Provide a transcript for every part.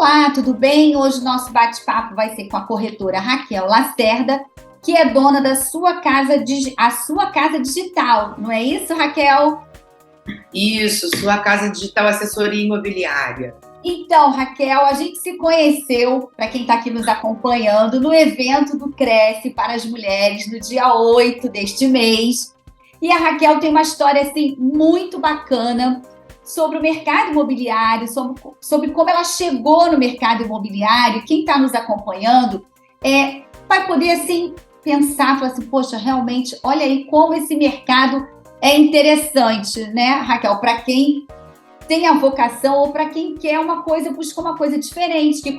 Olá, tudo bem? Hoje o nosso bate-papo vai ser com a corretora Raquel Lacerda, que é dona da sua casa, a sua casa digital. Não é isso, Raquel? Isso, sua casa digital assessoria imobiliária. Então, Raquel, a gente se conheceu, para quem está aqui nos acompanhando, no evento do Cresce para as Mulheres, no dia 8 deste mês. E a Raquel tem uma história assim, muito bacana sobre o mercado imobiliário, sobre como ela chegou no mercado imobiliário. Quem está nos acompanhando vai poder assim, pensar, falar assim, poxa, realmente, olha aí como esse mercado é interessante, né, Raquel? Para quem tem a vocação ou para quem quer uma coisa, busca uma coisa diferente, que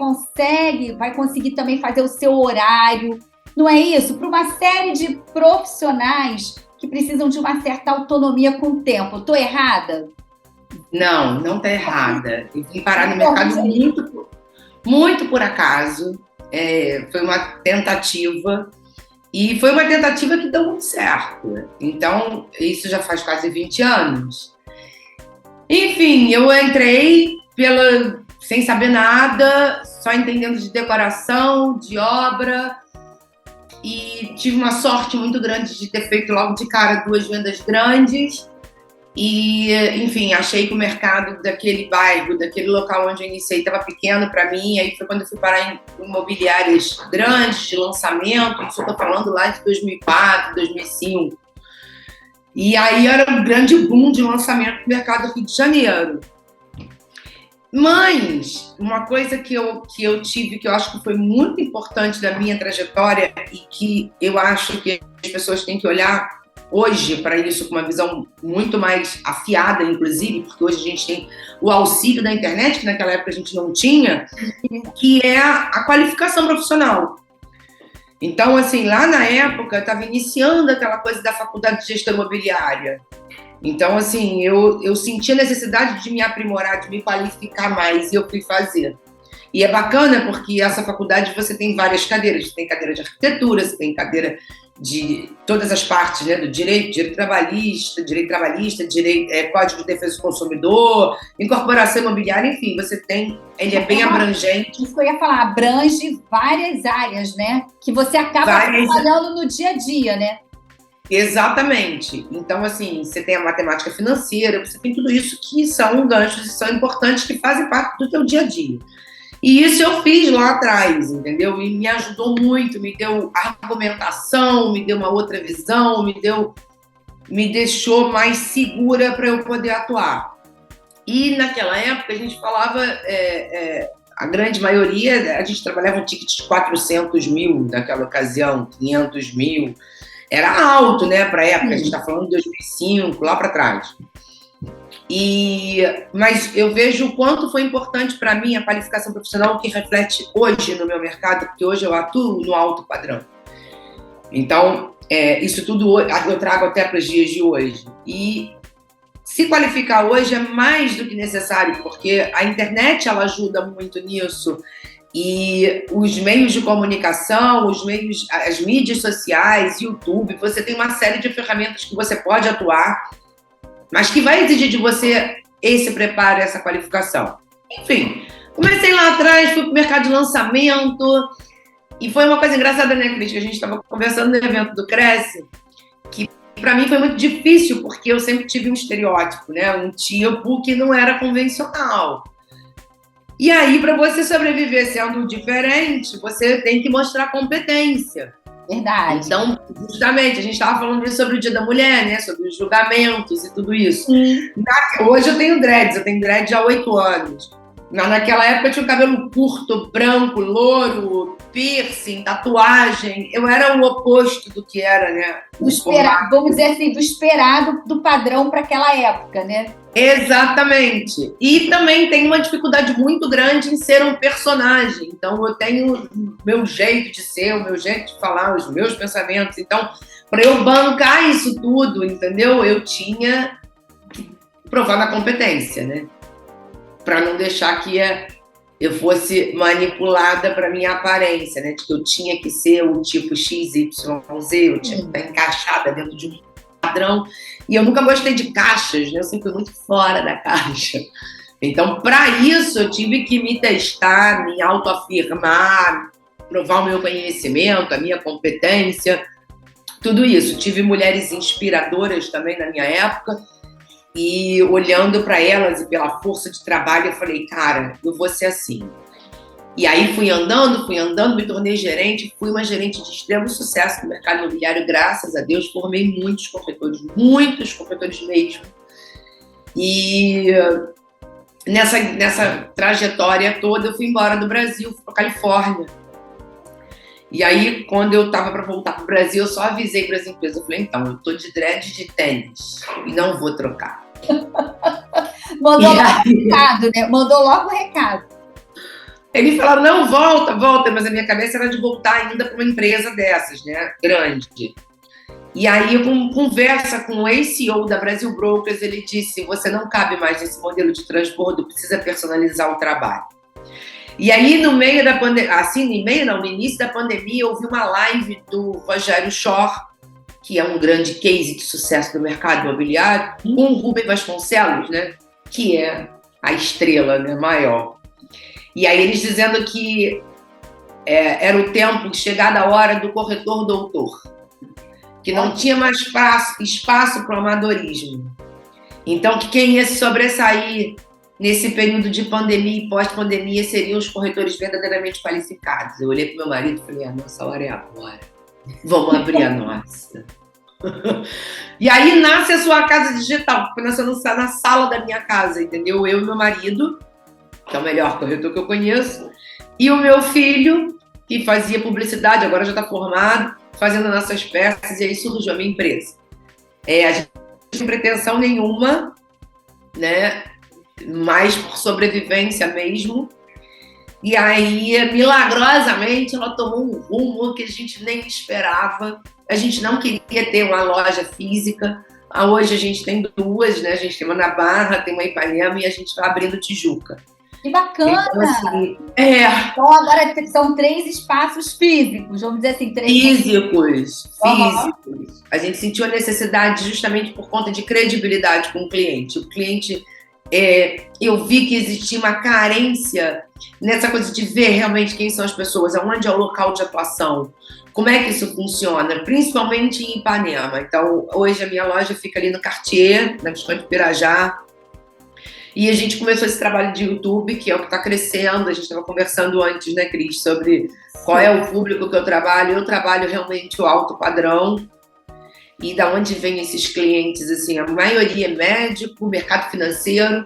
vai conseguir também fazer o seu horário, não é isso? Para uma série de profissionais que precisam de uma certa autonomia com o tempo. Estou errada? Não está errada. Eu vim parar no mercado muito por acaso. Foi uma tentativa. E foi uma tentativa que deu muito certo. Então, isso já faz quase 20 anos. Enfim, eu entrei sem saber nada, só entendendo de decoração, de obra, e tive uma sorte muito grande de ter feito logo de cara 2 vendas grandes. E, enfim, achei que o mercado daquele bairro, daquele local onde eu iniciei, estava pequeno para mim. Aí foi quando eu fui parar em imobiliárias grandes, de lançamento. Isso eu estou falando lá de 2004, 2005. E aí era um grande boom de lançamento no mercado do Rio de Janeiro. Mas uma coisa que eu tive, que eu acho que foi muito importante da minha trajetória e que eu acho que as pessoas têm que olhar hoje para isso com uma visão muito mais afiada, inclusive, porque hoje a gente tem o auxílio da internet, que naquela época a gente não tinha, que é a qualificação profissional. Então, assim, lá na época, eu estava iniciando aquela coisa da faculdade de gestão imobiliária. Então, assim, eu senti a necessidade de me aprimorar, de me qualificar mais, e eu fui fazer. E é bacana porque essa faculdade você tem várias cadeiras. Você tem cadeira de arquitetura, você tem cadeira de todas as partes, né, do direito trabalhista, Código de Defesa do Consumidor, incorporação imobiliária, enfim, você tem, ele é bem abrangente. Isso que eu ia falar, abrange várias áreas, né, que você acaba trabalhando no dia a dia, né? Exatamente. Então, assim, você tem a matemática financeira, você tem tudo isso que são ganchos e são importantes, que fazem parte do teu dia a dia. E isso eu fiz lá atrás, entendeu? E me ajudou muito, me deu argumentação, me deu uma outra visão, me deixou mais segura para eu poder atuar. E naquela época a gente falava, a grande maioria, a gente trabalhava um ticket de 400 mil naquela ocasião, 500 mil. Era alto, né, para a época, a gente está falando de 2005, lá para trás. Mas eu vejo o quanto foi importante para mim a qualificação profissional, que reflete hoje no meu mercado, porque hoje eu atuo no alto padrão. Então, isso tudo eu trago até para os dias de hoje. E se qualificar hoje é mais do que necessário, porque a internet ela ajuda muito nisso. E os meios de comunicação, as mídias sociais, YouTube, você tem uma série de ferramentas que você pode atuar, mas que vai exigir de você esse preparo, essa qualificação. Enfim, comecei lá atrás, fui para o mercado de lançamento, e foi uma coisa engraçada, né, Cris, que a gente estava conversando no evento do Cresce, que para mim foi muito difícil, porque eu sempre tive um estereótipo, né, um tipo que não era convencional. E aí, para você sobreviver sendo diferente, você tem que mostrar competência. Verdade. Então, justamente, a gente estava falando sobre o Dia da Mulher, né? Sobre os julgamentos e tudo isso. Hoje eu tenho dreads há 8 anos. Naquela época eu tinha o cabelo curto, branco, louro, piercing, tatuagem. Eu era o oposto do que era, né? Vamos dizer assim, do esperado, do padrão para aquela época, né? Exatamente. E também tem uma dificuldade muito grande em ser um personagem. Então, eu tenho o meu jeito de ser, o meu jeito de falar, os meus pensamentos. Então, para eu bancar isso tudo, entendeu? Eu tinha que provar na competência, né? Para não deixar que eu fosse manipulada para minha aparência, né? De que eu tinha que ser o tipo XYZ, eu tinha que estar encaixada dentro de um padrão. E eu nunca gostei de caixas, né? Eu sempre fui muito fora da caixa. Então, para isso, eu tive que me testar, me autoafirmar, provar o meu conhecimento, a minha competência, tudo isso. Tive mulheres inspiradoras também na minha época, e olhando para elas e pela força de trabalho, eu falei, cara, eu vou ser assim. E aí fui andando, me tornei gerente, fui uma gerente de extremo sucesso no mercado imobiliário, graças a Deus, formei muitos corretores mesmo. E nessa trajetória toda, eu fui embora do Brasil, fui para Califórnia. E aí, quando eu estava para voltar para o Brasil, eu só avisei para as empresas. Eu falei, então, eu estou de dread de tênis e não vou trocar. Mandou logo o recado, né? Mandou logo o recado. Eles falaram, não, volta. Mas a minha cabeça era de voltar ainda para uma empresa dessas, né? Grande. E aí, com conversa com o ex-CEO da Brasil Brokers, ele disse, você não cabe mais nesse modelo de transbordo, precisa personalizar o trabalho. E aí, no meio da pandemia, no início da pandemia, eu vi uma live do Rogério Schorr, que é um grande case de sucesso do mercado imobiliário, com o Rubem Vasconcelos, né? Que é a estrela, né, maior. E aí eles dizendo que era o tempo, chegada a hora do corretor doutor, que não tinha mais espaço para o amadorismo. Então, que quem ia se sobressair nesse período de pandemia e pós-pandemia seriam os corretores verdadeiramente qualificados. Eu olhei para o meu marido e falei, a nossa hora é agora. Vamos abrir a nossa. E aí nasce a sua casa digital, porque nasceu na sala da minha casa, entendeu? Eu e meu marido, que é o melhor corretor que eu conheço, e o meu filho, que fazia publicidade, agora já está formado, fazendo nossas peças, e aí surgiu a minha empresa. A gente não tem pretensão nenhuma, né? Mais por sobrevivência mesmo. E aí, milagrosamente, ela tomou um rumo que a gente nem esperava. A gente não queria ter uma loja física. Hoje a gente tem duas, né? A gente tem uma na Barra, tem uma em Ipanema e a gente está abrindo Tijuca. Que bacana! Então, assim, então agora são 3 espaços físicos, vamos dizer assim, 3 físicos. A gente sentiu a necessidade justamente por conta de credibilidade com o cliente. O cliente, eu vi que existia uma carência nessa coisa de ver realmente quem são as pessoas, aonde é o local de atuação, como é que isso funciona, principalmente em Ipanema. Então, hoje a minha loja fica ali no Cartier, na Visconde Pirajá, e a gente começou esse trabalho de YouTube, que é o que está crescendo. A gente estava conversando antes, né, Cris, sobre qual é o público que eu trabalho. Eu trabalho realmente o alto padrão. E da onde vem esses clientes? Assim, a maioria é médico, mercado financeiro.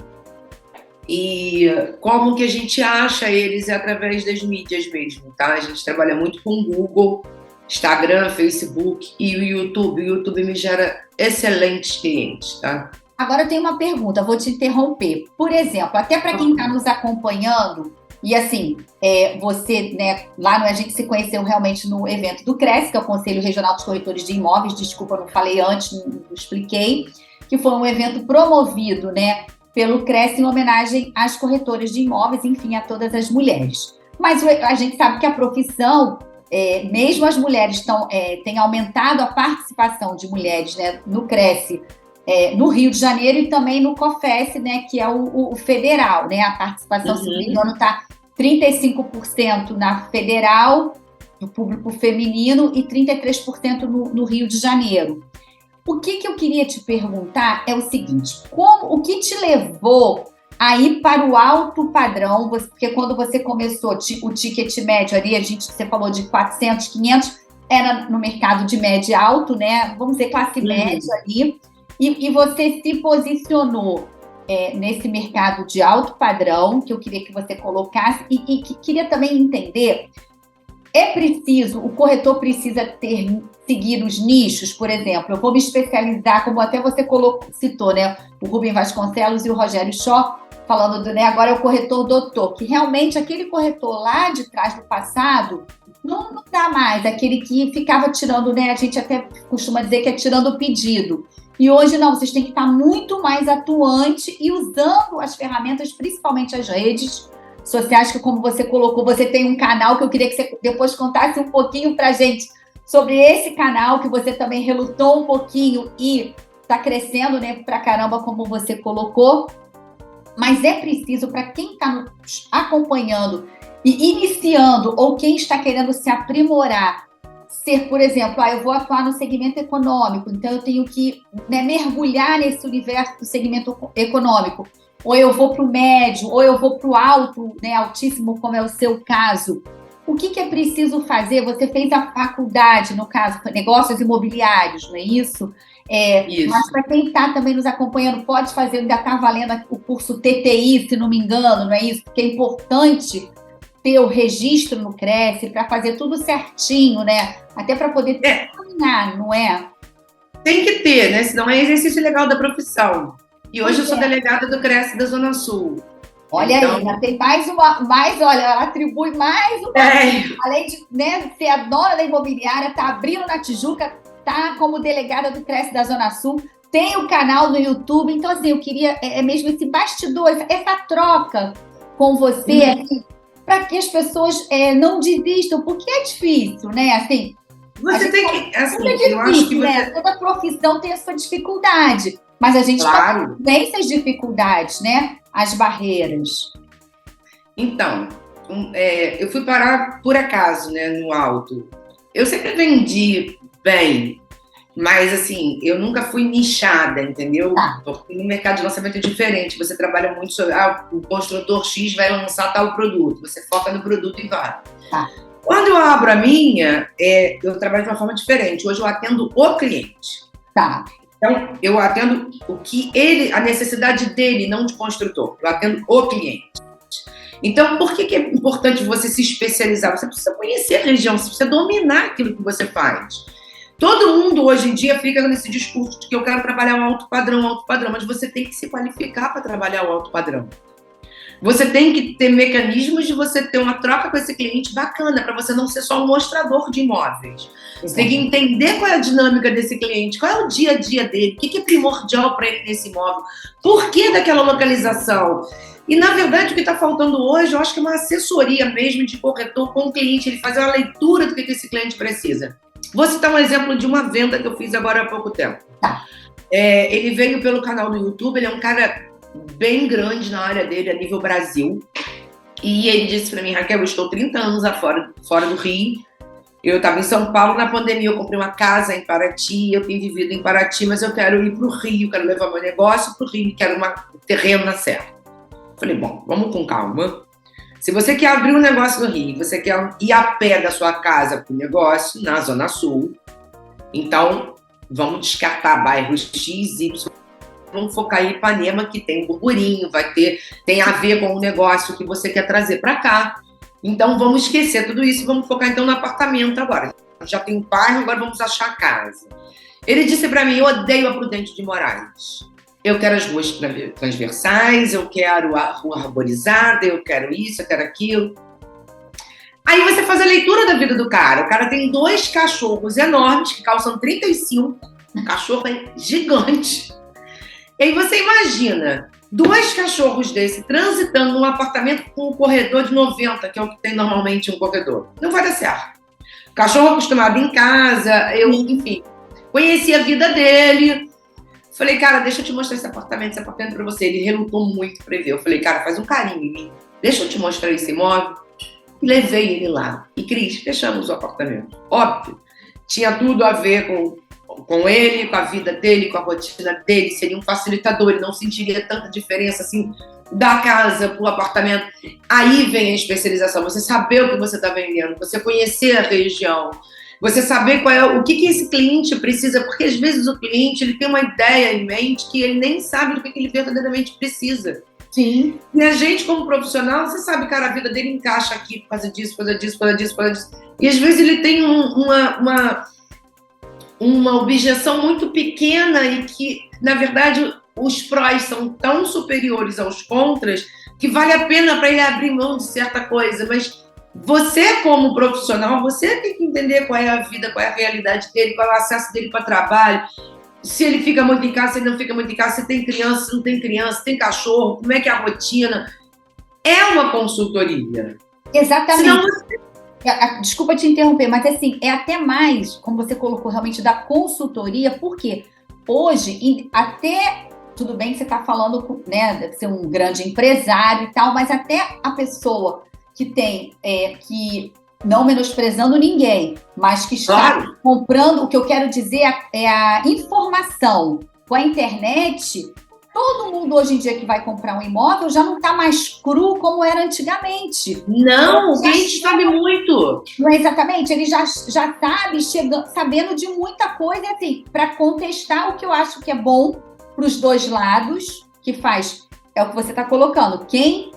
E como que a gente acha eles? É através das mídias mesmo, tá? A gente trabalha muito com Google, Instagram, Facebook e o YouTube. O YouTube me gera excelentes clientes, tá? Agora eu tenho uma pergunta, vou te interromper. Por exemplo, até para quem está nos acompanhando, e assim, você, né, lá a gente se conheceu realmente no evento do CRES, que é o Conselho Regional dos Corretores de Imóveis, desculpa, não falei antes, não expliquei, que foi um evento promovido, né, pelo CRES em homenagem às corretoras de imóveis, enfim, a todas as mulheres. Mas a gente sabe que a profissão, mesmo as mulheres têm aumentado a participação de mulheres, né, no CRES, no Rio de Janeiro e também no COFES, né, que é o federal, né? A participação, se não me engano, está 35% na federal, do público feminino, e 33% no Rio de Janeiro. O que eu queria te perguntar é o seguinte, o que te levou a ir para o alto padrão? Porque quando você começou o ticket médio ali, você falou de 400, 500, era no mercado de médio e alto, né? Vamos dizer, classe média ali. E você se posicionou nesse mercado de alto padrão, que eu queria que você colocasse, e queria também entender, o corretor precisa seguir os nichos, por exemplo, eu vou me especializar, como até você citou, né, o Rubem Vasconcelos e o Rogério Schorr, falando agora é o corretor doutor, que realmente aquele corretor lá de trás do passado, não dá mais, aquele que ficava tirando, né, a gente até costuma dizer que é tirando o pedido. E hoje não, vocês têm que estar muito mais atuante e usando as ferramentas, principalmente as redes sociais, que como você colocou, você tem um canal que eu queria que você depois contasse um pouquinho para a gente sobre esse canal, que você também relutou um pouquinho e está crescendo, né, pra caramba, como você colocou. Mas é preciso, para quem está nos acompanhando e iniciando, ou quem está querendo se aprimorar, ser, por exemplo, eu vou atuar no segmento econômico, então eu tenho que, né, mergulhar nesse universo do segmento econômico, ou eu vou para o médio, ou eu vou para o alto, né, altíssimo, como é o seu caso. O que é preciso fazer? Você fez a faculdade, no caso, negócios imobiliários, não é isso? Isso. Mas para quem está também nos acompanhando, pode fazer, ainda está valendo o curso TTI, se não me engano, não é isso? Porque é importante ter o registro no Cresce para fazer tudo certinho, né? Até para poder terminar, não é? Tem que ter, né? Senão é exercício legal da profissão. E hoje eu sou delegada do Cresce da Zona Sul. Olha então, aí, ainda tem olha, ela atribui mais uma. Além de, né, ser a dona da imobiliária, tá abrindo na Tijuca, tá como delegada do Cresce da Zona Sul, tem o canal no YouTube. Então, assim, eu queria mesmo esse bastidor, essa troca com você, assim, para que as pessoas não desistam, porque é difícil, né? Assim, você tem que. Assim, difícil, eu acho que né? Toda profissão tem a sua dificuldade, mas a gente vence as dificuldades, né? As barreiras. Então, eu fui parar por acaso, né, no alto. Eu sempre vendi bem, mas assim, eu nunca fui nichada, entendeu? Porque no mercado de lançamento é diferente. Você trabalha muito sobre o construtor X vai lançar tal produto. Você foca no produto e vai. Quando eu abro a minha, eu trabalho de uma forma diferente. Hoje eu atendo o cliente. Então, eu atendo a necessidade dele, não de construtor. Eu atendo o cliente. Então, por que é importante você se especializar? Você precisa conhecer a região, você precisa dominar aquilo que você faz. Todo mundo, hoje em dia, fica nesse discurso de que eu quero trabalhar o alto padrão, mas você tem que se qualificar para trabalhar o alto padrão. Você tem que ter mecanismos de você ter uma troca com esse cliente bacana, para você não ser só um mostrador de imóveis. Você tem que entender qual é a dinâmica desse cliente, qual é o dia a dia dele, o que é primordial para ele nesse imóvel, por que daquela localização. E, na verdade, o que está faltando hoje, eu acho que é uma assessoria mesmo de corretor com o cliente, ele fazer uma leitura do que esse cliente precisa. Vou citar um exemplo de uma venda que eu fiz agora há pouco tempo. Ele veio pelo canal do YouTube, ele é um cara bem grande na área dele, a nível Brasil. E ele disse para mim, Raquel, eu estou 30 anos fora do Rio. Eu estava em São Paulo na pandemia, eu comprei uma casa em Paraty, eu tenho vivido em Paraty, mas eu quero ir para o Rio, quero levar meu negócio para o Rio, quero um terreno na Serra. Falei, bom, vamos com calma. Se você quer abrir um negócio no Rio, você quer ir a pé da sua casa para o negócio, na Zona Sul, então vamos descartar bairros X, Y, vamos focar em Ipanema, que tem burburinho, tem a ver com o negócio que você quer trazer para cá. Então vamos esquecer tudo isso e vamos focar então no apartamento agora. Já tem um bairro, agora vamos achar a casa. Ele disse para mim, eu odeio a Prudente de Moraes. Eu quero as ruas transversais, eu quero a rua arborizada, eu quero isso, eu quero aquilo. Aí você faz a leitura da vida do cara. O cara tem 2 cachorros enormes, que calçam 35. Um cachorro gigante. E aí você imagina 2 cachorros desse transitando num apartamento com um corredor de 90, que é o que tem normalmente um corredor. Não vai dar certo. O cachorro acostumado em casa, enfim, conheci a vida dele. Falei, cara, deixa eu te mostrar esse apartamento pra você. Ele relutou muito pra ver. Eu falei, cara, faz um carinho em mim. Deixa eu te mostrar esse imóvel. E levei ele lá. E, Cris, fechamos o apartamento. Óbvio, tinha tudo a ver com ele, com a vida dele, com a rotina dele. Seria um facilitador. Ele não sentiria tanta diferença, assim, da casa pro apartamento. Aí vem a especialização. Você saber o que você está vendendo. Você conhecer a região. Você saber o que esse cliente precisa, porque às vezes o cliente ele tem uma ideia em mente que ele nem sabe do que ele verdadeiramente precisa. Sim. E a gente, como profissional, você sabe, cara, a vida dele encaixa aqui por causa disso, por causa disso, por causa disso, por causa disso. E às vezes ele tem uma objeção muito pequena e que, na verdade, os prós são tão superiores aos contras que vale a pena para ele abrir mão de certa coisa, mas você, como profissional, você tem que entender qual é a vida, qual é a realidade dele, qual é o acesso dele para trabalho, se ele fica muito em casa, se ele não fica muito em casa, se tem criança, se não tem criança, se tem cachorro, como é que é a rotina. É uma consultoria. Exatamente. Senão você... Desculpa te interromper, mas assim, é até mais, como você colocou realmente, da consultoria, porque hoje, até tudo bem que você está falando, né, deve ser um grande empresário e tal, mas até a pessoa que tem, que não menosprezando ninguém, mas que está comprando, o que eu quero dizer é a informação com a internet. Todo mundo hoje em dia que vai comprar um imóvel já não está mais cru como era antigamente. Não, o cliente sabe muito. Não é exatamente, ele já sabe, sabendo de muita coisa, assim, para contestar o que eu acho que é bom para os dois lados, que faz, é o que você está colocando. Quem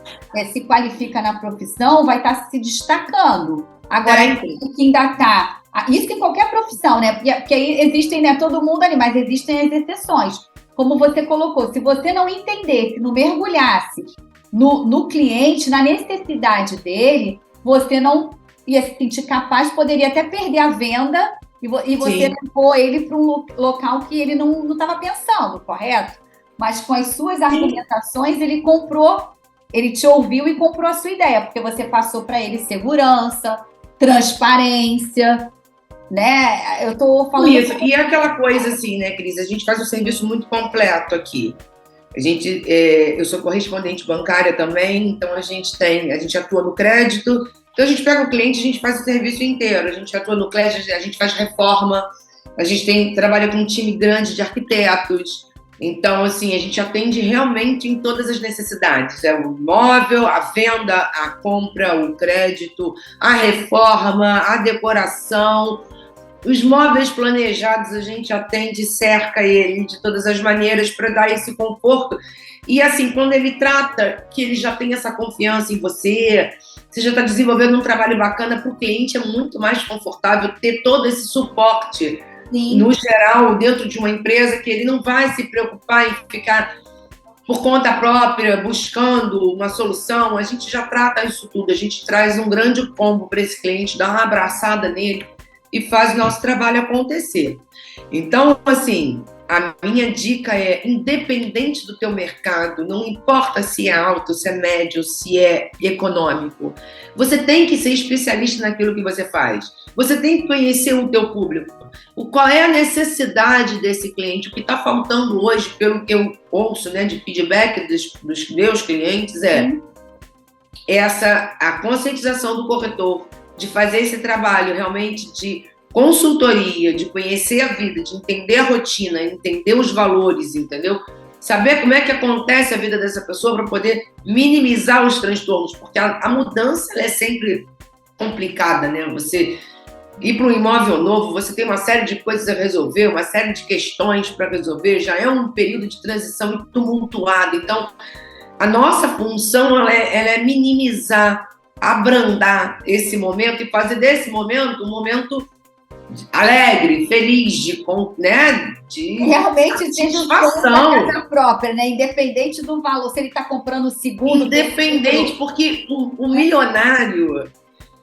se qualifica na profissão vai estar se destacando. Agora, quem ainda está... Isso em qualquer profissão, né? Porque aí existem, né, todo mundo ali, mas existem as exceções. Como você colocou, se você não entendesse, não mergulhasse no cliente, na necessidade dele, você não ia se sentir capaz, poderia até perder a venda e você levou ele para um local que ele não estava pensando, correto? Mas com as suas argumentações, ele comprou, ele te ouviu e comprou a sua ideia, porque você passou para ele segurança, transparência, né? Eu tô falando isso. E é aquela coisa assim, né, Cris? A gente faz um serviço muito completo aqui. Eu sou correspondente bancária também, então a gente atua no crédito. Então a gente pega o cliente, a gente faz o serviço inteiro. A gente atua no crédito, a gente faz reforma. A gente trabalha com um time grande de arquitetos. Então, assim, a gente atende realmente em todas as necessidades. É o imóvel, a venda, a compra, o crédito, a reforma, a decoração. Os móveis planejados, a gente atende, cerca ele de todas as maneiras para dar esse conforto. E, assim, quando ele trata que ele já tem essa confiança em você, você já está desenvolvendo um trabalho bacana, para o cliente é muito mais confortável ter todo esse suporte, no geral, dentro de uma empresa, que ele não vai se preocupar em ficar por conta própria, buscando uma solução. A gente já trata isso tudo, a gente traz um grande combo para esse cliente, dá uma abraçada nele e faz o nosso trabalho acontecer. Então, assim, a minha dica é, independente do teu mercado, não importa se é alto, se é médio, se é econômico, você tem que ser especialista naquilo que você faz. Você tem que conhecer o teu público. Qual é a necessidade desse cliente? O que está faltando hoje, pelo que eu ouço, né, de feedback dos meus clientes, a conscientização do corretor, de fazer esse trabalho realmente de consultoria, de conhecer a vida, de entender a rotina, entender os valores, entendeu? Saber como é que acontece a vida dessa pessoa para poder minimizar os transtornos, porque a mudança ela é sempre complicada, né? Você ir para um imóvel novo, você tem uma série de coisas a resolver, uma série de questões para resolver, já é um período de transição tumultuado. Então, a nossa função ela é minimizar, abrandar esse momento e fazer desse momento um momento alegre, feliz, realmente satisfação. Da casa própria, né? Independente do valor, se ele está comprando o segundo. Independente, porque o milionário,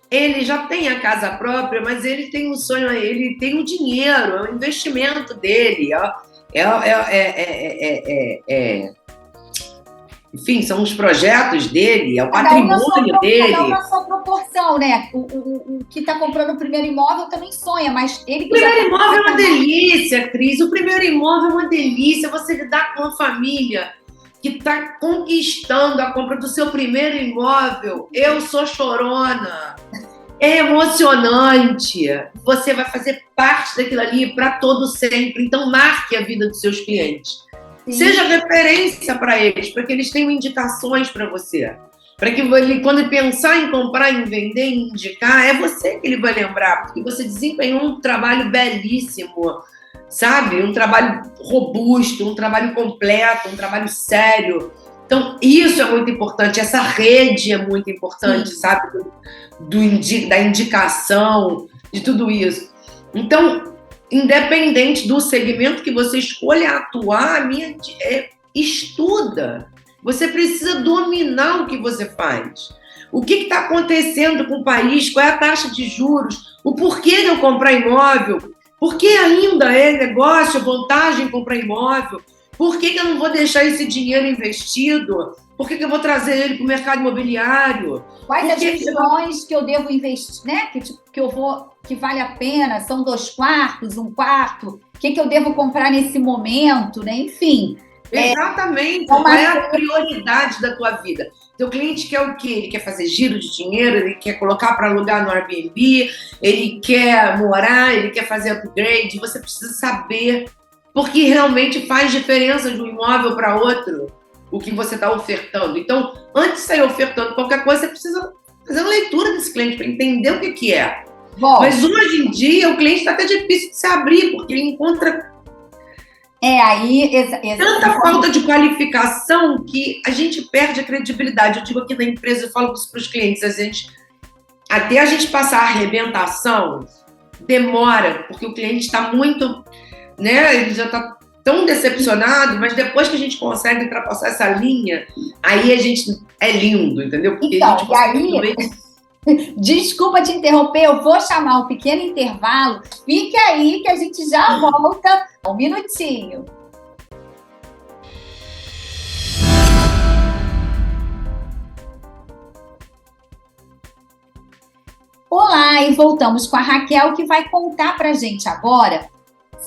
ele já tem a casa própria, mas ele tem um sonho, ele tem o dinheiro, é o investimento dele, enfim, são os projetos dele, é o patrimônio dele. Cada um na sua proporção, né? O que está comprando o primeiro imóvel também sonha, mas ele... O primeiro imóvel é uma delícia, Cris. O primeiro imóvel é uma delícia. Você lidar com uma família que está conquistando a compra do seu primeiro imóvel. Eu sou chorona. É emocionante. Você vai fazer parte daquilo ali para todo sempre. Então, marque a vida dos seus clientes. Sim. Seja referência para eles, para que eles tenham indicações para você. Para que ele, quando ele pensar em comprar, em vender, em indicar, é você que ele vai lembrar, porque você desempenhou um trabalho belíssimo, sabe? Um trabalho robusto, um trabalho completo, um trabalho sério. Então, isso é muito importante, essa rede é muito importante, sim, sabe? Da indicação, de tudo isso. Então, independente do segmento que você escolha atuar, estuda. Você precisa dominar o que você faz. O que está acontecendo com o país? Qual é a taxa de juros? O porquê de eu comprar imóvel? Por que ainda é negócio, vantagem comprar imóvel? Por que eu não vou deixar esse dinheiro investido? Por que eu vou trazer ele para o mercado imobiliário? Quais as questões que eu devo investir, né? Que vale a pena? São 2 quartos, 1 quarto? O que eu devo comprar nesse momento, né? Enfim, Exatamente. Qual é a prioridade da tua vida? Teu cliente quer o quê? Ele quer fazer giro de dinheiro, ele quer colocar para alugar no Airbnb, ele quer morar, ele quer fazer upgrade. Você precisa saber, porque realmente faz diferença de um imóvel para outro, o que você está ofertando. Então, antes de sair ofertando qualquer coisa, você precisa fazer uma leitura desse cliente para entender o que é. Bom, mas hoje em dia, o cliente está até difícil de se abrir, porque ele encontra tanta falta de qualificação que a gente perde a credibilidade. Eu digo aqui na empresa, eu falo isso para os clientes, até a gente passar a arrebentação, demora, porque o cliente está muito, né, ele já está tão decepcionado, mas depois que a gente consegue ultrapassar essa linha, aí a gente é lindo, entendeu? Porque então, a gente desculpa te interromper, eu vou chamar um pequeno intervalo. Fique aí que a gente já volta. Um minutinho. Olá, e voltamos com a Raquel, que vai contar pra gente agora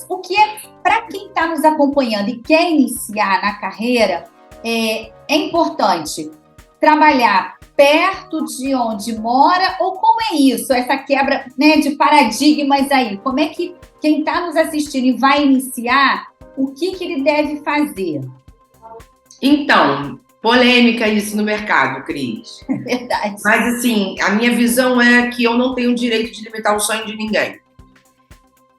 o que é, para quem está nos acompanhando e quer iniciar na carreira, é importante trabalhar perto de onde mora, ou como é isso? Essa quebra, né, de paradigmas aí. Como é que quem está nos assistindo e vai iniciar, o que ele deve fazer? Então, polêmica isso no mercado, Cris. Verdade. Mas, assim, a minha visão é que eu não tenho o direito de limitar o sonho de ninguém.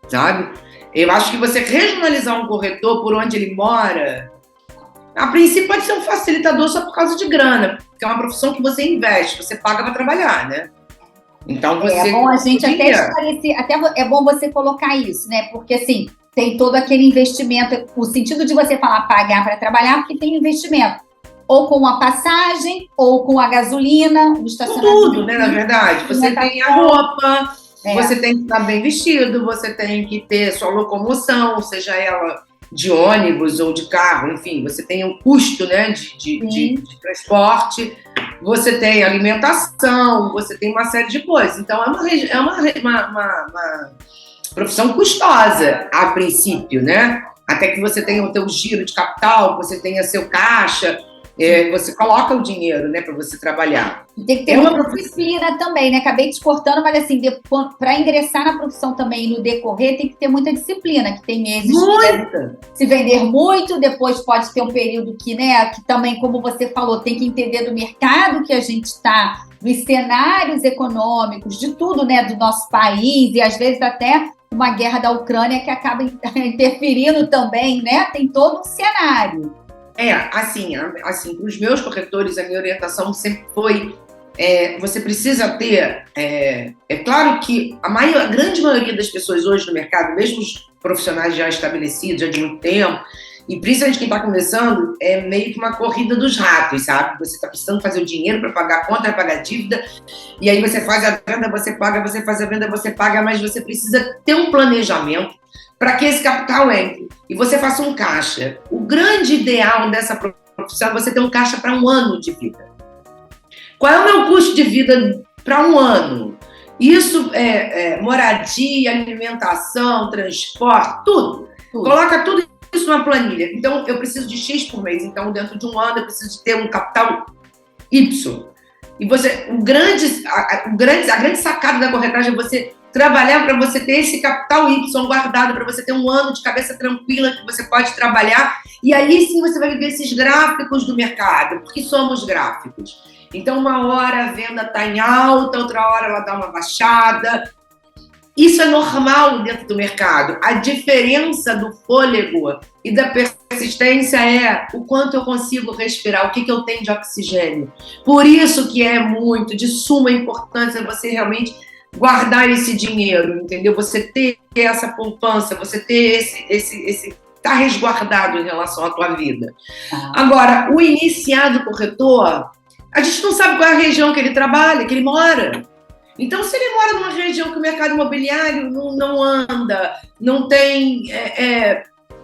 Sabe? Eu acho que você regionalizar um corretor por onde ele mora, a princípio pode ser um facilitador só por causa de grana, porque é uma profissão que você investe, você paga para trabalhar, né? Então você... É bom a gente até esclarecer, até é bom você colocar isso, né? Porque assim, tem todo aquele investimento, o sentido de você falar pagar para trabalhar, porque tem investimento. Ou com a passagem, ou com a gasolina, o estacionamento. Tudo, né, na verdade. Você tem a roupa, você tem que estar bem vestido, você tem que ter sua locomoção, seja ela de ônibus ou de carro, enfim, você tem um custo, né, de transporte, você tem alimentação, você tem uma série de coisas. Então, é uma profissão custosa, a princípio, né? Até que você tenha o teu giro de capital, você tenha seu caixa, você coloca o dinheiro, né, para você trabalhar. E tem que ter uma disciplina também, né? Acabei te cortando, mas assim, para ingressar na profissão também no decorrer, tem que ter muita disciplina, que tem meses que se vender muito, depois pode ter um período que, né, que também, como você falou, tem que entender do mercado que a gente está, dos cenários econômicos, de tudo, né, do nosso país, e às vezes até uma guerra da Ucrânia que acaba interferindo também, né? Tem todo um cenário. Assim, para os meus corretores, a minha orientação sempre foi, você precisa ter, claro que a grande maioria das pessoas hoje no mercado, mesmo os profissionais já estabelecidos, já de muito tempo, e principalmente quem está começando, é meio que uma corrida dos ratos, sabe? Você está precisando fazer o dinheiro para pagar a conta, pagar a dívida, e aí você faz a venda, você paga, você faz a venda, você paga, mas você precisa ter um planejamento para que esse capital entre e você faça um caixa. O grande ideal dessa profissão é você ter um caixa para um ano de vida. Qual é o meu custo de vida para um ano? Isso moradia, alimentação, transporte, tudo. Coloca tudo isso numa planilha. Então, eu preciso de X por mês. Então, dentro de um ano, eu preciso de ter um capital Y. E a grande sacada da corretagem é você trabalhar para você ter esse capital Y guardado, para você ter um ano de cabeça tranquila que você pode trabalhar, e aí sim você vai viver esses gráficos do mercado, porque somos gráficos. Então, uma hora a venda está em alta, outra hora ela dá uma baixada. Isso é normal dentro do mercado. A diferença do fôlego e da persistência é o quanto eu consigo respirar, o que eu tenho de oxigênio. Por isso que é muito de suma importância você realmente guardar esse dinheiro, entendeu? Você ter essa poupança, você ter esse tá resguardado em relação à tua vida. Agora, o iniciado corretor, a gente não sabe qual é a região que ele trabalha, que ele mora. Então, se ele mora numa região que o mercado imobiliário não anda, não tem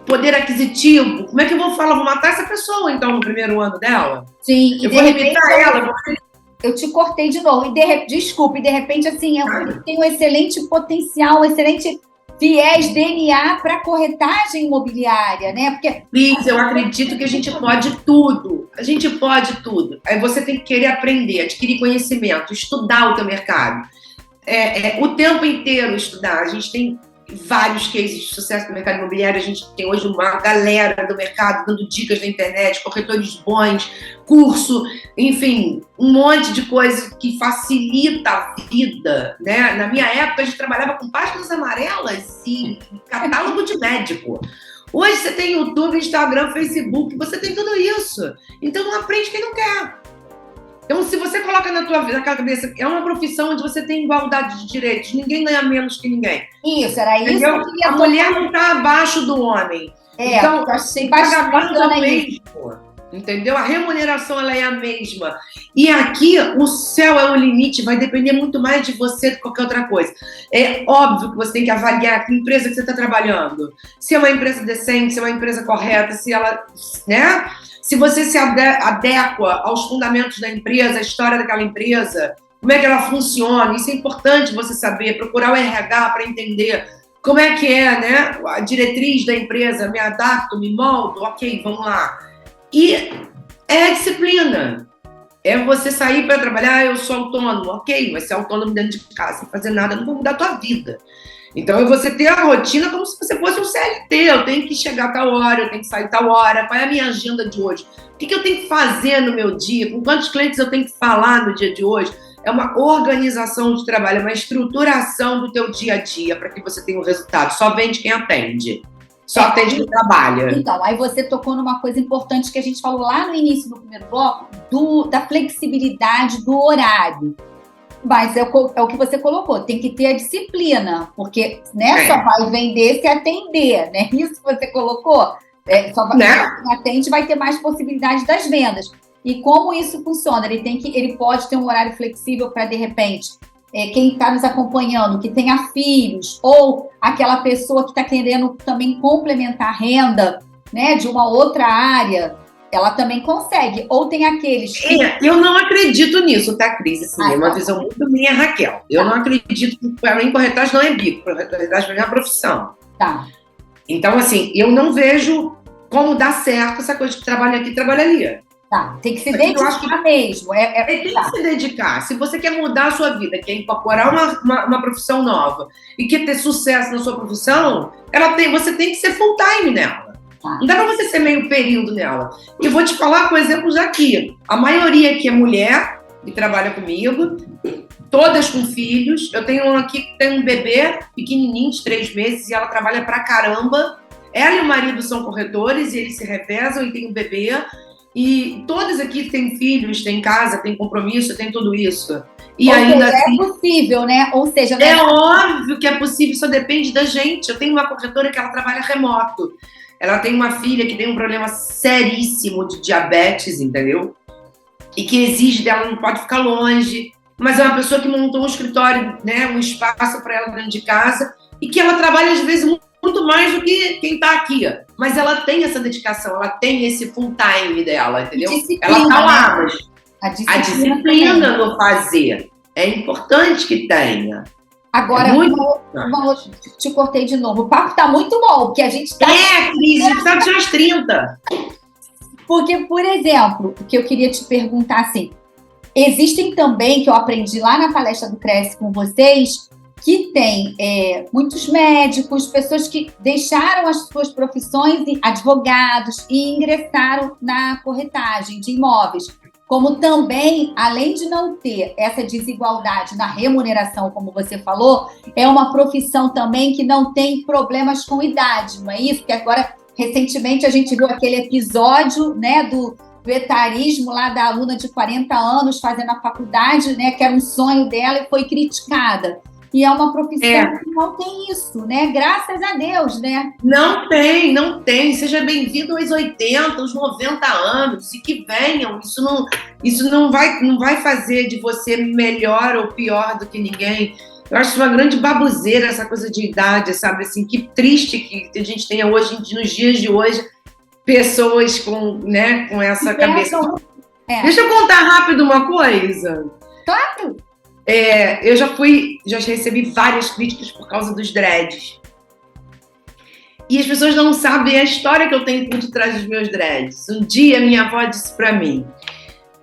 poder aquisitivo, como é que eu vou falar? Vou matar essa pessoa, então, no primeiro ano dela? Sim. Eu vou limitar ela. Eu te cortei de novo. Desculpe, de repente, assim, tem um excelente potencial, excelente viés DNA para corretagem imobiliária, né? Porque Cris, eu acredito que a gente pode tudo. A gente pode tudo. Aí você tem que querer aprender, adquirir conhecimento, estudar o teu mercado. O tempo inteiro estudar. A gente tem vários cases de sucesso no mercado imobiliário. A gente tem hoje uma galera do mercado dando dicas na internet, corretores bons, curso, enfim, um monte de coisa que facilita a vida, né? Na minha época, a gente trabalhava com páginas amarelas e catálogo de médico. Hoje você tem YouTube, Instagram, Facebook, você tem tudo isso. Então não aprende quem não quer. Então, se você coloca naquela cabeça, é uma profissão onde você tem igualdade de direitos, ninguém ganha menos que ninguém. Isso, era isso. Entendeu? A mulher não está abaixo do homem. Então, eu achei o pagamento é o bacana mesmo. Entendeu? A remuneração ela é a mesma. E aqui, o céu é o limite, vai depender muito mais de você do que qualquer outra coisa. É óbvio que você tem que avaliar que empresa que você está trabalhando. Se é uma empresa decente, se é uma empresa correta, se ela, né? Se você se adequa aos fundamentos da empresa, a história daquela empresa, como é que ela funciona, isso é importante você saber, procurar o RH para entender como é que é, né? A diretriz da empresa, me adapto, me moldo, ok, vamos lá. E é disciplina. É você sair para trabalhar, eu sou autônomo, ok, mas ser autônomo dentro de casa, sem fazer nada, não vai mudar a tua vida. Então, é você ter a rotina como se você fosse um CLT. Eu tenho que chegar a tal hora, eu tenho que sair a tal hora. Qual é a minha agenda de hoje? O que eu tenho que fazer no meu dia? Com quantos clientes eu tenho que falar no dia de hoje? É uma organização de trabalho, é uma estruturação do teu dia a dia para que você tenha um resultado. Só vende quem atende. Só atende quem trabalha. Então, aí você tocou numa coisa importante que a gente falou lá no início do primeiro bloco, da flexibilidade do horário. Mas é o que você colocou, tem que ter a disciplina, porque né, só vai vender se atender, né? Isso que você colocou, só vai, quem atende vai ter mais possibilidade das vendas. E como isso funciona? Ele pode ter um horário flexível para, de repente, quem está nos acompanhando, que tenha filhos, ou aquela pessoa que está querendo também complementar a renda, né, de uma outra área, ela também consegue. Ou tem aqueles que... Eu não acredito nisso, tá, Cris? Assim, é uma visão muito minha, Raquel. Eu não acredito que, para mim, corretagem não é bico. Corretagem para mim é uma profissão. Tá. Então, assim, eu não vejo como dar certo essa coisa de trabalho aqui, trabalho ali. Tá, tem que se dedicar mesmo. Tem que se dedicar. Se você quer mudar a sua vida, quer incorporar uma profissão nova e quer ter sucesso na sua profissão, você tem que ser full time nela. Não dá para você ser meio período nela. Eu vou te falar com exemplos aqui. A maioria aqui é mulher que trabalha comigo, todas com filhos. Eu tenho uma aqui que tem um bebê pequenininho de 3 meses e ela trabalha pra caramba. Ela e o marido são corretores e eles se revezam e tem um bebê. E todas aqui têm filhos, têm casa, têm compromisso, têm tudo isso. E ainda assim, é possível, né? Ou seja, é óbvio que é possível, só depende da gente. Eu tenho uma corretora que ela trabalha remoto. Ela tem uma filha que tem um problema seríssimo de diabetes, entendeu? E que exige dela, não pode ficar longe. Mas é uma pessoa que montou um escritório, né, um espaço para ela dentro de casa e que ela trabalha, às vezes, muito mais do que quem está aqui. Mas ela tem essa dedicação, ela tem esse full time dela, entendeu? Ela está lá, mas a disciplina no fazer é importante que tenha. Agora, te cortei de novo. O papo tá muito bom, porque a gente tá... Cris, a gente tá de umas 30. Porque, por exemplo, o que eu queria te perguntar, assim, existem também, que eu aprendi lá na palestra do Cresce com vocês, que tem muitos médicos, pessoas que deixaram as suas profissões, advogados, e ingressaram na corretagem de imóveis. Como também, além de não ter essa desigualdade na remuneração, como você falou, é uma profissão também que não tem problemas com idade, não é isso? Porque agora, recentemente, a gente viu aquele episódio, né, do etarismo lá da aluna de 40 anos fazendo a faculdade, né, que era um sonho dela e foi criticada. E é uma profissão que não tem isso, né? Graças a Deus, né? Não tem. Seja bem-vindo aos 80, aos 90 anos, e que venham. Isso não vai fazer de você melhor ou pior do que ninguém. Eu acho uma grande baboseira essa coisa de idade, sabe? Assim, que triste que a gente tenha hoje, nos dias de hoje, pessoas com essa cabeça. Deixa eu contar rápido uma coisa. Claro! Eu já recebi várias críticas por causa dos dreads. E as pessoas não sabem a história que eu tenho por detrás dos meus dreads. Um dia minha avó disse para mim,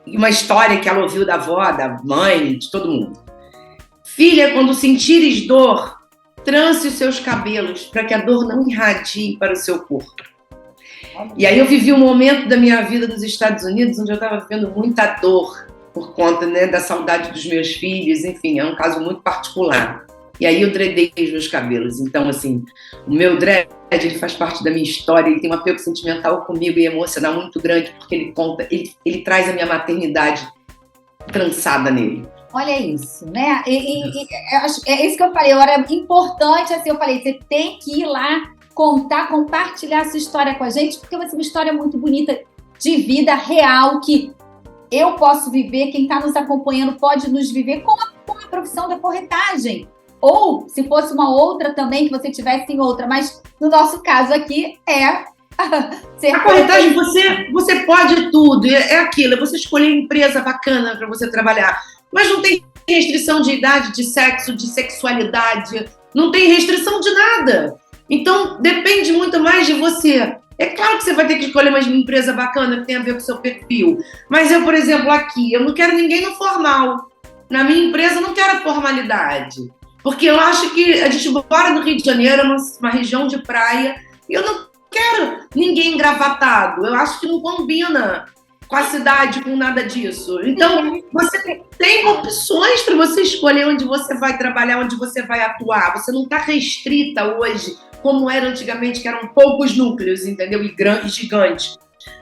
uma história que ela ouviu da avó, da mãe, de todo mundo. Filha, quando sentires dor, transe os seus cabelos para que a dor não irradie para o seu corpo. E aí eu vivi um momento da minha vida nos Estados Unidos onde eu estava vivendo muita dor por conta, né, da saudade dos meus filhos, enfim, é um caso muito particular. E aí eu dreadei os meus cabelos. Então, assim, o meu dread, ele faz parte da minha história, ele tem um apego sentimental comigo e emocional muito grande, porque ele conta, ele traz a minha maternidade trançada nele. Olha isso, né? É isso que eu falei, era importante, assim, eu falei, você tem que ir lá contar, compartilhar a sua história com a gente, porque vai ser uma história muito bonita de vida real, que eu posso viver, quem está nos acompanhando pode nos viver com a profissão da corretagem. Ou, se fosse uma outra também, que você tivesse em outra. Mas, no nosso caso aqui, a corretagem, você pode tudo. É aquilo, é você escolher empresa bacana para você trabalhar. Mas não tem restrição de idade, de sexo, de sexualidade. Não tem restrição de nada. Então, depende muito mais de você. É claro que você vai ter que escolher uma empresa bacana que tem a ver com o seu perfil. Mas eu, por exemplo, aqui, eu não quero ninguém no formal. Na minha empresa, eu não quero formalidade. Porque eu acho que a gente mora no Rio de Janeiro, uma região de praia, e eu não quero ninguém engravatado. Eu acho que não combina com a cidade, com nada disso. Então, você tem opções para você escolher onde você vai trabalhar, onde você vai atuar. Você não está restrita hoje, como era antigamente, que eram poucos núcleos, entendeu? E gigantes.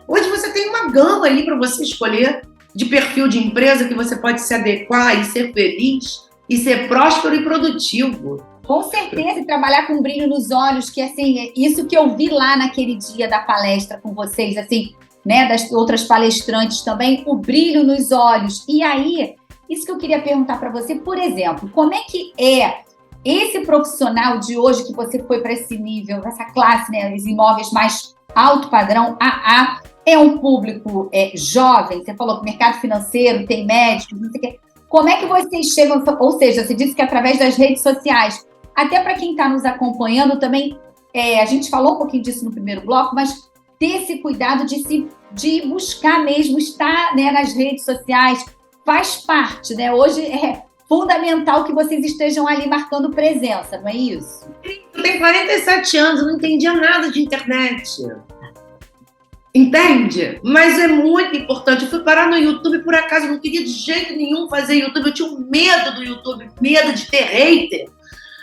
Hoje você tem uma gama ali para você escolher de perfil de empresa que você pode se adequar e ser feliz e ser próspero e produtivo. Com certeza, e trabalhar com brilho nos olhos, que assim, isso que eu vi lá naquele dia da palestra com vocês, assim, né, das outras palestrantes também, o brilho nos olhos. E aí, isso que eu queria perguntar para você, por exemplo, como é que é esse profissional de hoje que você foi para esse nível, essa classe, né, os imóveis mais alto padrão, AA, é um público jovem? Você falou que o mercado financeiro tem médicos, não sei o quê. Como é que vocês chegam, ou seja, você disse que através das redes sociais, até para quem está nos acompanhando também, a gente falou um pouquinho disso no primeiro bloco, mas ter esse cuidado de buscar mesmo estar, né, nas redes sociais, faz parte, né? Hoje é fundamental que vocês estejam ali marcando presença, não é isso? Eu tenho 47 anos, eu não entendia nada de internet. Entende? Mas é muito importante. Eu fui parar no YouTube, por acaso, eu não queria de jeito nenhum fazer YouTube. Eu tinha um medo do YouTube, medo de ter hater.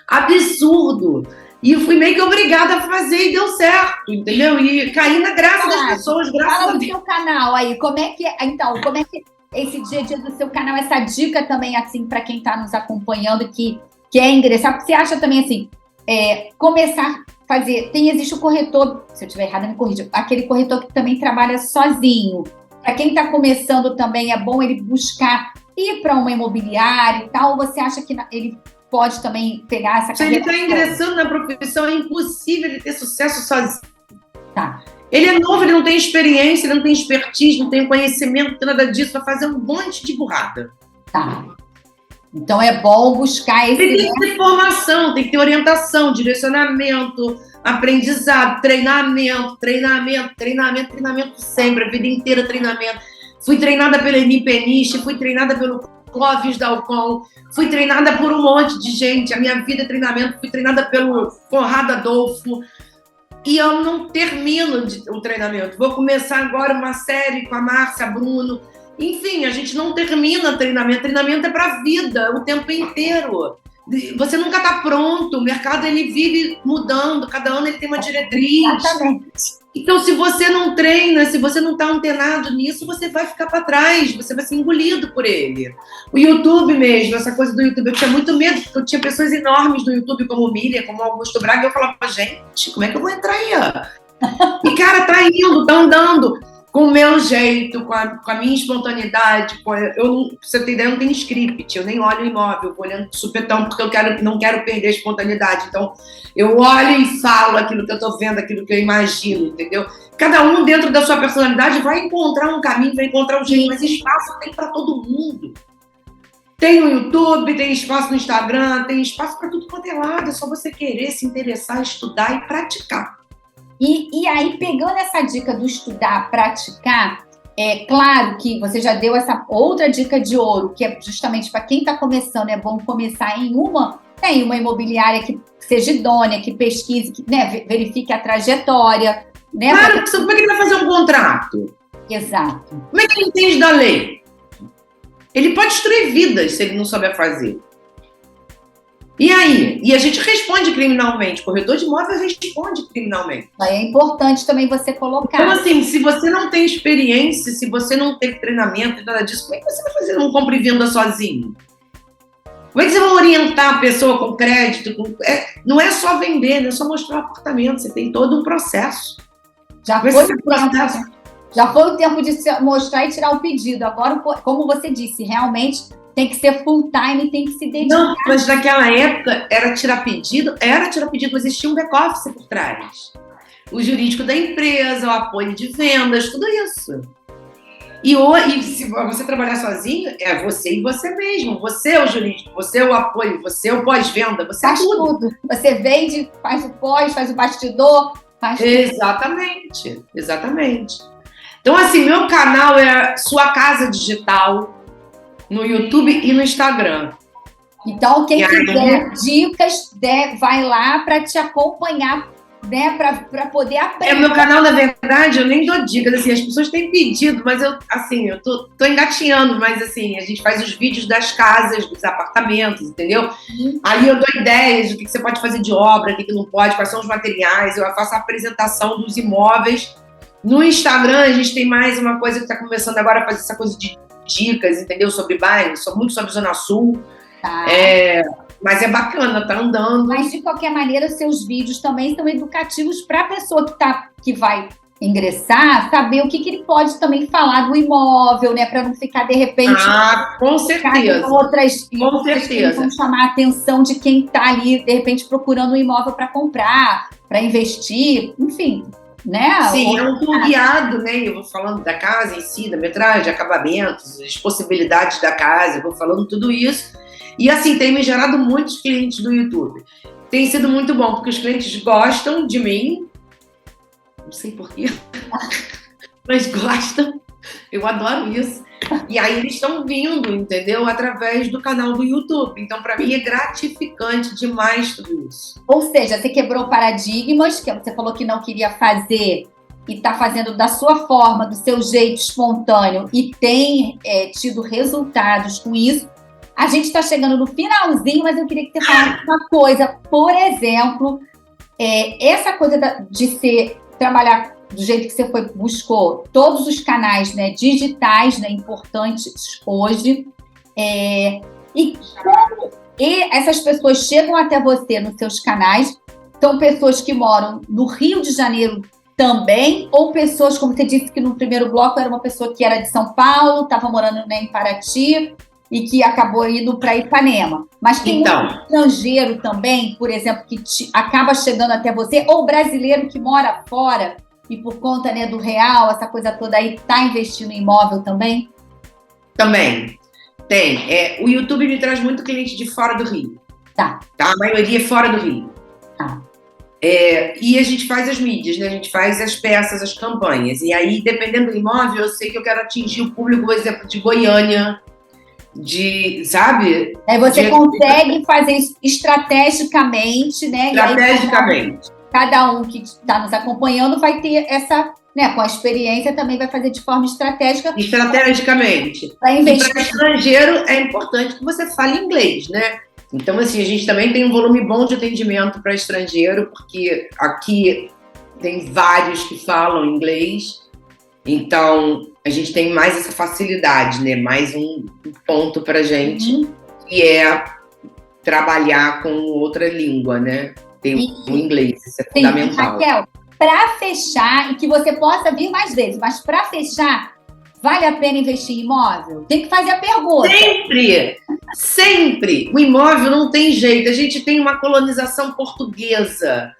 Absurdo. E eu fui meio que obrigada a fazer e deu certo, entendeu? E caí na graça das pessoas, graças Fala a do Deus. seu canal aí, como é que esse dia a dia do seu canal, essa dica também, assim, para quem está nos acompanhando, que quer ingressar, porque você acha também, assim, começar a fazer, existe o corretor, se eu estiver errada, me corrija, aquele corretor que também trabalha sozinho. Para quem está começando também, é bom ele buscar ir para uma imobiliária e tal, ou você acha que ele pode também pegar essa carreira? Se ele está ingressando na profissão, é impossível ele ter sucesso sozinho. Tá. Ele é novo, ele não tem experiência, ele não tem expertise, não tem conhecimento, não tem nada disso, vai fazer um monte de burrada. Tá. Então é bom buscar esse... Tem que ter formação, tem que ter orientação, direcionamento, aprendizado, treinamento sempre, a vida inteira treinamento. Fui treinada pela Eni Peniche, fui treinada pelo Clóvis Dalcon, fui treinada por um monte de gente, a minha vida é treinamento, fui treinada pelo Conrado Adolfo, e eu não termino o treinamento. Vou começar agora uma série com a Márcia Bruno. Enfim, a gente não termina treinamento. Treinamento é para a vida, o tempo inteiro. Você nunca está pronto, o mercado ele vive mudando, cada ano ele tem uma diretriz. Exatamente. Então, se você não treina, se você não está antenado nisso, você vai ficar para trás, você vai ser engolido por ele. O YouTube mesmo, essa coisa do YouTube, eu tinha muito medo, porque eu tinha pessoas enormes no YouTube, como o Miriam, como o Augusto Braga, e eu falava, gente, como é que eu vou entrar aí? E, cara, tá indo, tá andando. Com o meu jeito, com a minha espontaneidade, pra você ter ideia, eu não tenho script, eu nem olho o imóvel, eu vou olhando de supetão, porque eu não quero perder a espontaneidade. Então, eu olho e falo aquilo que eu tô vendo, aquilo que eu imagino, entendeu? Cada um, dentro da sua personalidade, vai encontrar um caminho, vai encontrar um jeito, mas espaço tem para todo mundo. Tem no YouTube, tem espaço no Instagram, tem espaço para tudo quanto é lado, é só você querer se interessar, estudar e praticar. E aí, pegando essa dica do estudar, praticar, é claro que você já deu essa outra dica de ouro, que é justamente para quem está começando, é bom começar em uma imobiliária que seja idônea, que pesquise, que, né, verifique a trajetória. Né, claro, como é que ele vai fazer um contrato? Exato. Como é que ele entende da lei? Ele pode destruir vidas se ele não souber fazer. E aí? E a gente responde criminalmente. Corretor de imóvel responde criminalmente. Aí é importante também você colocar. Então, assim, se você não tem experiência, se você não tem treinamento e nada disso, como é que você vai fazer um compra e venda sozinho? Como é que você vai orientar a pessoa com crédito? Não é só vender, não é só mostrar o apartamento. Você tem todo um processo. Já foi o tempo de mostrar e tirar o pedido. Agora, como você disse, realmente tem que ser full time, tem que se dedicar. Não, mas naquela época era tirar pedido, existia um back-office por trás. O jurídico da empresa, o apoio de vendas, tudo isso. E se você trabalhar sozinho, é você e você mesmo. Você é o jurídico, você é o apoio, você é o pós-venda, você faz é tudo. Você vende, faz o pós, faz o bastidor, faz tudo. Exatamente. Então, assim, meu canal é Sua Casa Digital, no YouTube e no Instagram. Então, quem quiser dicas, vai lá para te acompanhar, né, para poder aprender. Meu canal, na verdade, eu nem dou dicas, assim, as pessoas têm pedido, mas eu tô engatinhando, mas assim, a gente faz os vídeos das casas, dos apartamentos, entendeu? Aí eu dou ideias do que você pode fazer de obra, o que não pode, quais são os materiais, eu faço a apresentação dos imóveis. No Instagram, a gente tem mais uma coisa que está começando agora a fazer essa coisa de dicas, entendeu? Sobre bairros, muito sobre Zona Sul. Tá. Mas é bacana, tá andando. Mas, de qualquer maneira, os seus vídeos também são educativos para a pessoa que vai ingressar, saber o que ele pode também falar do imóvel, né? Para não ficar, de repente... com certeza. Com certeza. Vão chamar a atenção de quem está ali, de repente, procurando um imóvel para comprar, para investir, enfim... Né? Sim, é um tour guiado, né? Eu vou falando da casa em si, da metragem, acabamentos, as possibilidades da casa, eu vou falando tudo isso. E assim, tem me gerado muitos clientes do YouTube. Tem sido muito bom, porque os clientes gostam de mim. Não sei porquê, mas gostam. Eu adoro isso. E aí eles estão vindo, entendeu? Através do canal do YouTube. Então, para mim, é gratificante demais tudo isso. Ou seja, você quebrou paradigmas, que você falou que não queria fazer e está fazendo da sua forma, do seu jeito espontâneo e tem tido resultados com isso. A gente está chegando no finalzinho, mas eu queria que você falasse uma coisa. Por exemplo, essa coisa de trabalhar do jeito que você buscou todos os canais, né, digitais, né, importantes hoje, e como essas pessoas chegam até você nos seus canais, são pessoas que moram no Rio de Janeiro também, ou pessoas, como você disse que no primeiro bloco era uma pessoa que era de São Paulo, estava morando, né, em Paraty, e que acabou indo para Ipanema. Mas tem muito estrangeiro também, por exemplo, que acaba chegando até você, ou brasileiro que mora fora, e por conta, né, do real, essa coisa toda aí, está investindo em imóvel também? Também. Tem. O YouTube me traz muito cliente de fora do Rio. Tá. A maioria é fora do Rio. Tá. E a gente faz as mídias, né? A gente faz as peças, as campanhas. E aí, dependendo do imóvel, eu sei que eu quero atingir o público, por exemplo, de Goiânia, sabe? Aí você consegue fazer isso estrategicamente, né? Estrategicamente. Cada um que está nos acompanhando vai ter essa, né, com a experiência também vai fazer de forma estratégica. Estrategicamente. Para investir. E para estrangeiro é importante que você fale inglês, né? Então, assim, a gente também tem um volume bom de atendimento para estrangeiro, porque aqui tem vários que falam inglês. Então, a gente tem mais essa facilidade, né? Mais um ponto para a gente, que é trabalhar com outra língua, né? Tem o inglês, isso é fundamental. Raquel, para fechar, e que você possa vir mais vezes, mas para fechar, vale a pena investir em imóvel? Tem que fazer a pergunta. Sempre! O imóvel não tem jeito, a gente tem uma colonização portuguesa.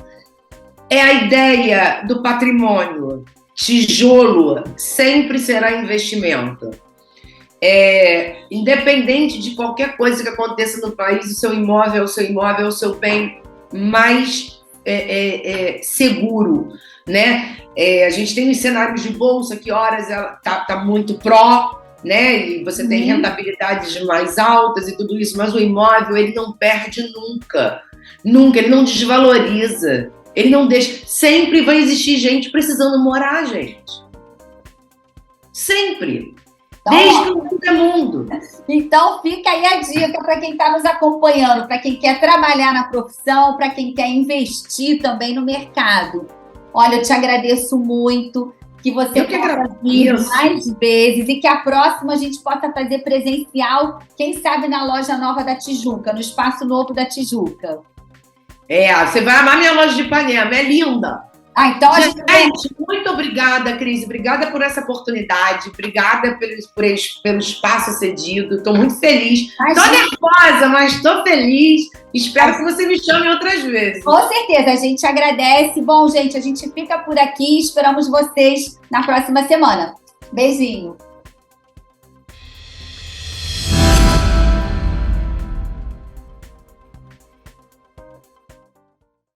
É a ideia do patrimônio. Tijolo sempre será investimento. Independente de qualquer coisa que aconteça no país, o seu imóvel é o seu bem mais seguro. né? A gente tem os cenários de bolsa que horas ela tá muito pró, né? E você tem rentabilidades mais altas e tudo isso, mas o imóvel ele não perde nunca, nunca, ele não desvaloriza, ele não deixa. Sempre vai existir gente precisando morar, gente. Sempre. Desde que o mundo é mundo. Então, fica aí a dica para quem está nos acompanhando, para quem quer trabalhar na profissão, para quem quer investir também no mercado. Olha, eu te agradeço muito, que você possa vir mais vezes e que a próxima a gente possa fazer presencial, quem sabe na loja nova da Tijuca, no espaço novo da Tijuca. Você vai amar minha loja de Ipanema, é linda. Então gente, muito obrigada, Cris. Obrigada por essa oportunidade. Obrigada pelo espaço cedido. Estou muito feliz. Estou nervosa, mas estou feliz. Espero que você me chame outras vezes. Com certeza, a gente agradece. Bom, gente, a gente fica por aqui. Esperamos vocês na próxima semana. Beijinho.